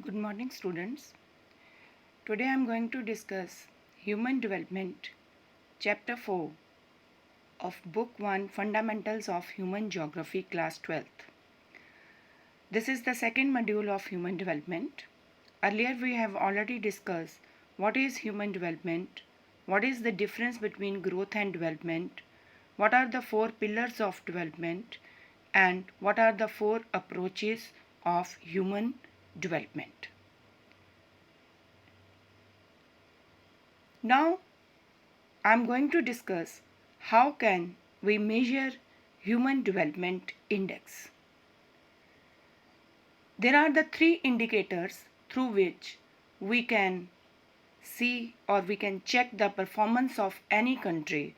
Good morning, students. Today I am going to discuss Human Development, Chapter 4 of Book 1 Fundamentals of Human Geography, Class 12th. This is the second module of Human Development. Earlier we have already discussed what is human development, what is the difference between growth and development, what are the four pillars of development, and what are the four approaches of human development. Now I am going to discuss how can we measure Human Development Index. There are the three indicators through which we can see or we can check the performance of any country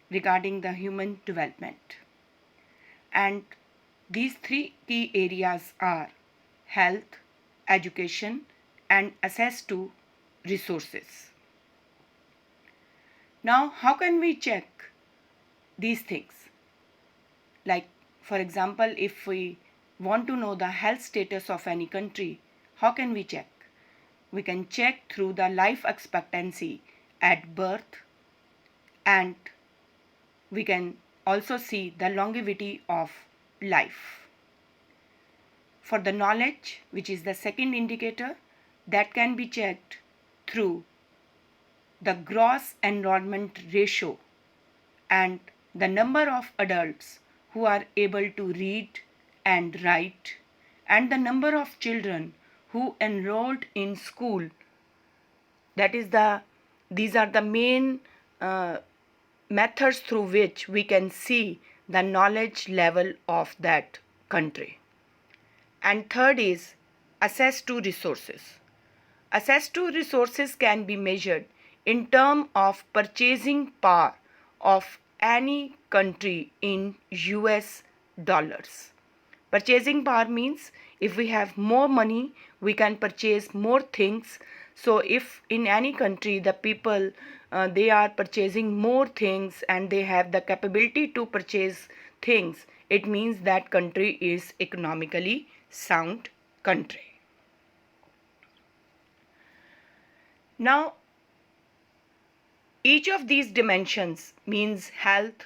regarding the human development. And these three key areas are health, education, and access to resources. Now, how can we check these things? Like, for example, if we want to know the health status of any country, how can we check? We can check through the life expectancy at birth, and we can also see the longevity of life. For the knowledge, which is the second indicator, that can be checked through the gross enrollment ratio and the number of adults who are able to read and write, and the number of children who enrolled in school. These are the main methods through which we can see the knowledge level of that country. And third is access to resources. Access to resources can be measured in terms of purchasing power of any country in US dollars. Purchasing power means if we have more money, we can purchase more things. So if in any country the people they are purchasing more things and they have the capability to purchase things, it means that country is economically sound country. Now, each of these dimensions means health,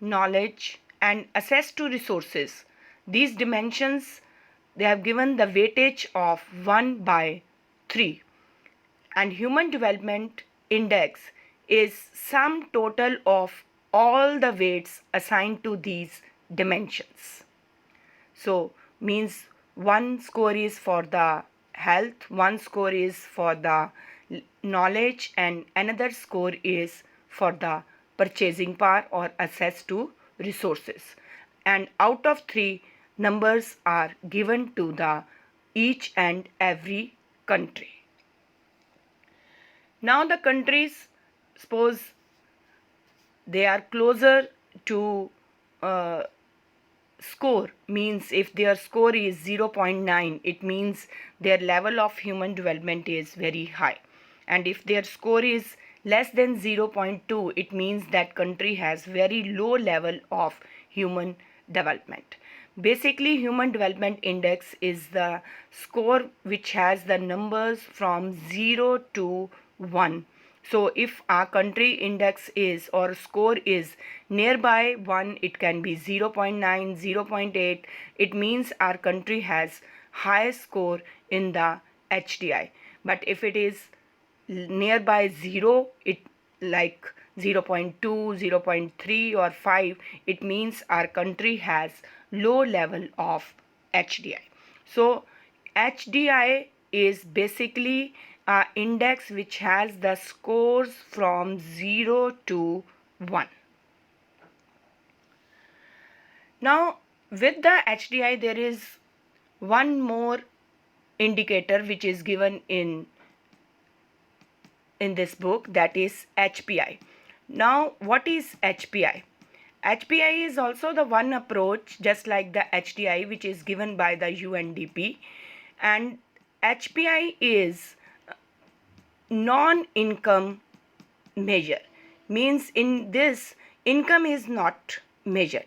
knowledge, and access to resources. These dimensions, they have given the weightage of 1/3. And Human Development Index is sum total of all the weights assigned to these dimensions. So, means one score is for the health, one score is for the knowledge, and another score is for the purchasing power or access to resources. And out of three, numbers are given to the each and every country. Now the countries, suppose they are closer to score, means if their score is 0.9, it means their level of human development is very high. And if their score is less than 0.2, it means that country has very low level of human development. Basically, Human Development Index is the score which has the numbers from 0 to 1. So if our country index is or score is nearby 1, it can be 0.9, 0.8. It means our country has high score in the HDI. But if it is nearby 0, it like 0.2, 0.3 or 5, it means our country has low level of HDI. So HDI is basically an index which has the scores from 0 to 1. Now with the HDI there is one more indicator which is given in this book, that is HPI. Now what is HPI? HPI is also the one approach just like the HDI which is given by the UNDP, and HPI is non-income measure, means in this income is not measured.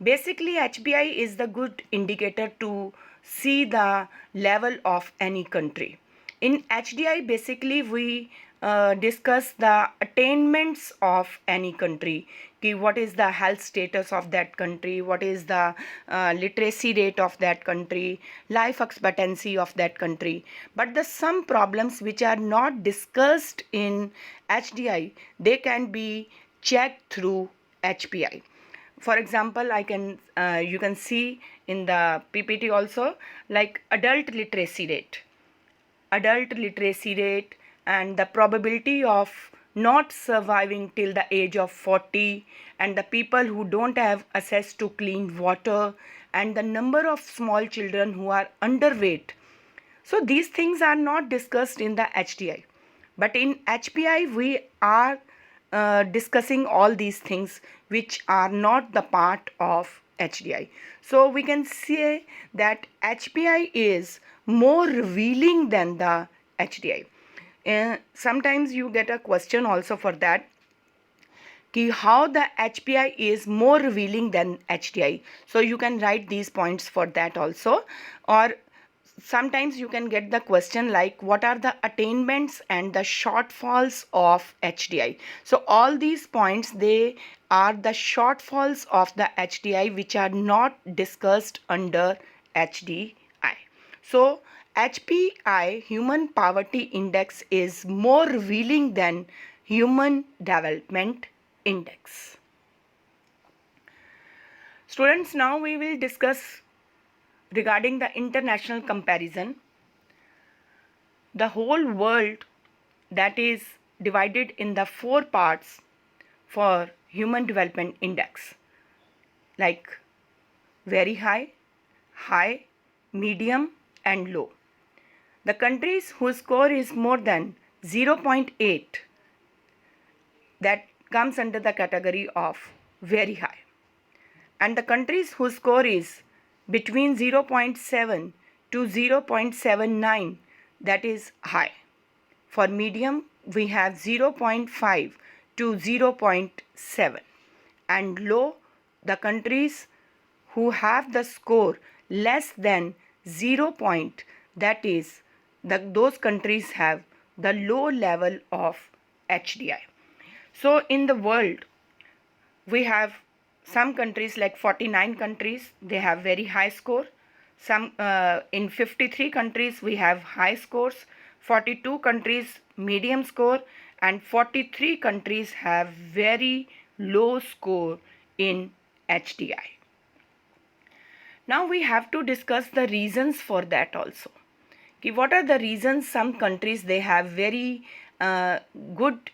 Basically HPI is the good indicator to see the level of any country. In HDI, basically we discuss the attainments of any country. What is the health status of that country, what is the literacy rate of that country, life expectancy of that country. But the some problems which are not discussed in HDI, they can be checked through HPI. For example, you can see in the PPT also, like adult literacy rate and the probability of not surviving till the age of 40, and the people who don't have access to clean water, and the number of small children who are underweight. So these things are not discussed in the HDI, but in HPI we are discussing all these things which are not the part of HDI. So we can say that HPI is more revealing than the HDI. Sometimes you get a question also for that, how the HPI is more revealing than HDI. So you can write these points for that also. Or sometimes you can get the question like, what are the attainments and the shortfalls of HDI. So all these points, they are the shortfalls of the HDI which are not discussed under HDI. So HPI, Human Poverty Index, is more revealing than Human Development Index. Students, now we will discuss regarding the international comparison. The whole world, that is divided in the 4 parts for Human Development Index, like very high, high, medium and low. The countries whose score is more than 0.8, that comes under the category of very high, and the countries whose score is between 0.7 to 0.79, that is high. For medium, we have 0.5 to 0.7, and low, the countries who have the score less than 0. That is, those countries have the low level of HDI. So in the world, we have some countries like 49 countries, they have very high score. Some in 53 countries we have high scores, 42 countries medium score, and 43 countries have very low score in HDI. Now we have to discuss the reasons for that also. What are the reasons some countries they have very good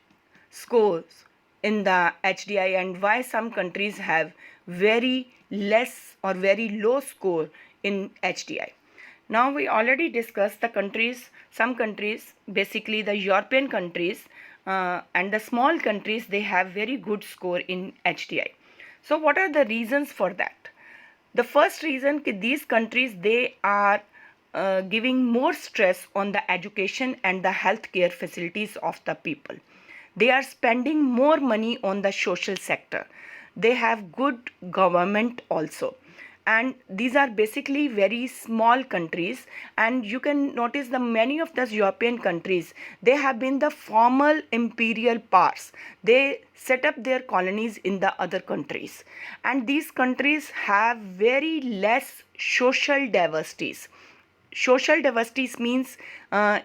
scores in the HDI, and why some countries have very less or very low score in HDI. Now we already discussed the countries, some countries, basically the European countries and the small countries, they have very good score in HDI. So what are the reasons for that? The first reason, these countries, they are giving more stress on the education and the healthcare facilities of the people. They are spending more money on the social sector. They have good government also. And these are basically very small countries, and you can notice the many of the European countries, they have been the formal imperial powers. They set up their colonies in the other countries, and these countries have very less social diversities. Social diversity means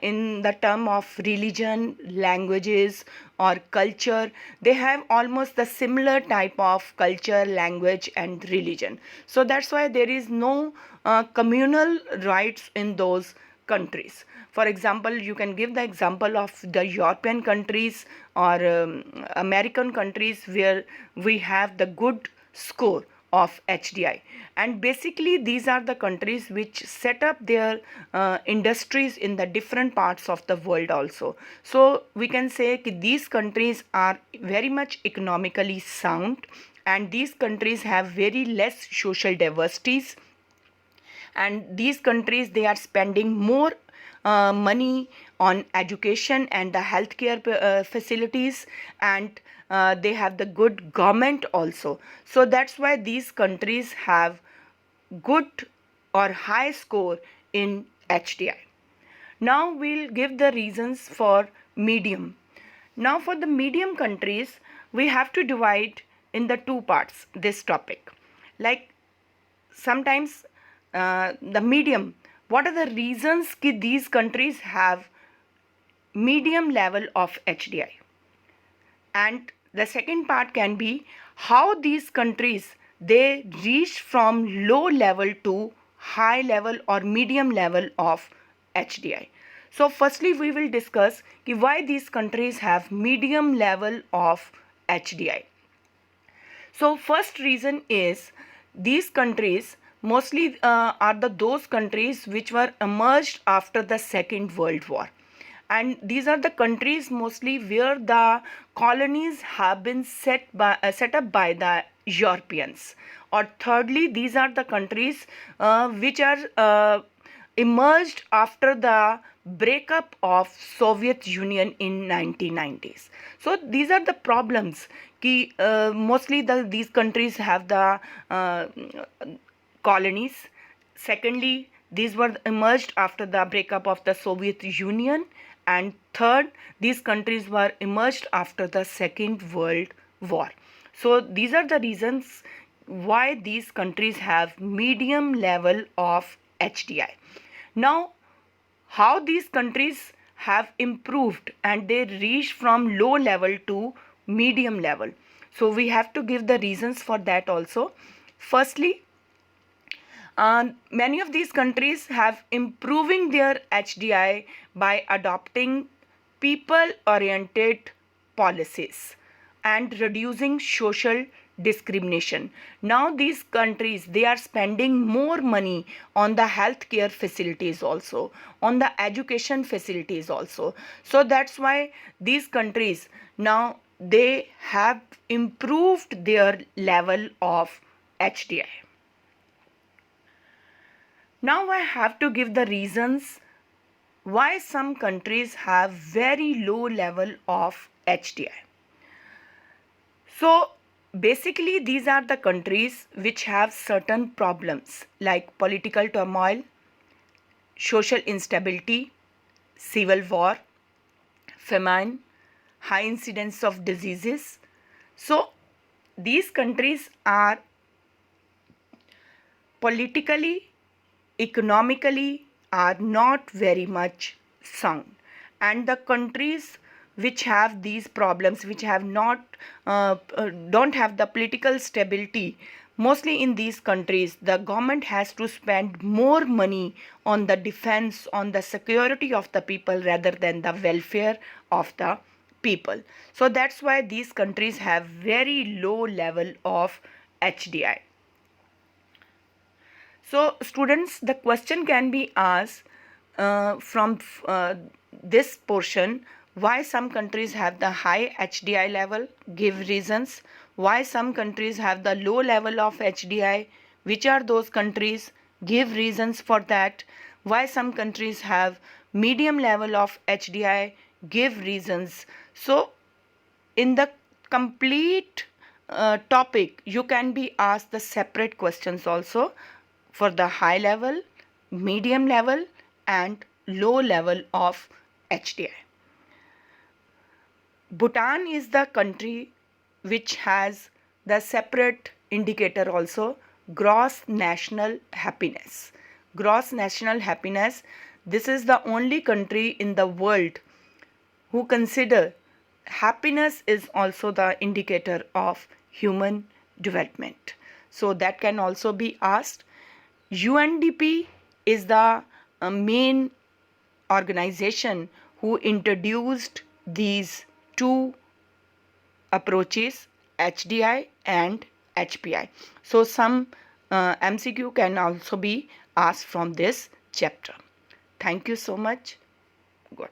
in the term of religion, languages or culture, they have almost the similar type of culture, language and religion. So that's why there is no communal rights in those countries. For example, you can give the example of the European countries or American countries where we have the good score of HDI, and basically these are the countries which set up their industries in the different parts of the world also. So we can say that these countries are very much economically sound, and these countries have very less social diversities, and these countries, they are spending more money on education and the healthcare facilities, and they have the good government also. So that's why these countries have good or high score in HDI. Now we'll give the reasons for medium. Now for the medium countries, we have to divide in the two parts this topic. Like sometimes the medium, what are the reasons कि these countries have medium level of HDI? And the second part can be how these countries they reach from low level to high level or medium level of HDI. So firstly we will discuss why these countries have medium level of HDI. So first reason is these countries mostly are those countries which were emerged after the Second World War, and these are the countries mostly where the colonies have been set up by the Europeans. Or thirdly, these are the countries which are emerged after the breakup of Soviet Union in 1990s. So these are the problems कि mostly these countries have the colonies. Secondly, these were emerged after the breakup of the Soviet Union. And third, these countries were emerged after the Second World War. So these are the reasons why these countries have medium level of HDI. Now, how these countries have improved and they reached from low level to medium level. So we have to give the reasons for that also. Firstly, many of these countries have improving their HDI by adopting people-oriented policies and reducing social discrimination. Now these countries they are spending more money on the healthcare facilities also, on the education facilities also. So that's why these countries now they have improved their level of HDI. Now I have to give the reasons why some countries have very low level of HDI. So basically these are the countries which have certain problems like political turmoil, social instability, civil war, famine, high incidence of diseases. So these countries are politically, economically are not very much sound, and the countries which have these problems, which have not don't have the political stability, mostly in these countries the government has to spend more money on the defense, on the security of the people rather than the welfare of the people. So that's why these countries have very low level of HDI. So students, the question can be asked from this portion, why some countries have the high HDI level, give reasons. Why some countries have the low level of HDI, which are those countries, give reasons for that. Why some countries have medium level of HDI, give reasons. So in the complete topic you can be asked the separate questions also for the high level, medium level and low level of HDI. Bhutan is the country which has the separate indicator also, gross national happiness. Gross national happiness, this is the only country in the world who consider happiness is also the indicator of human development. So that can also be asked. UNDP is the main organization who introduced these two approaches, HDI and HPI. So some MCQ can also be asked from this chapter. Thank you so much. Good.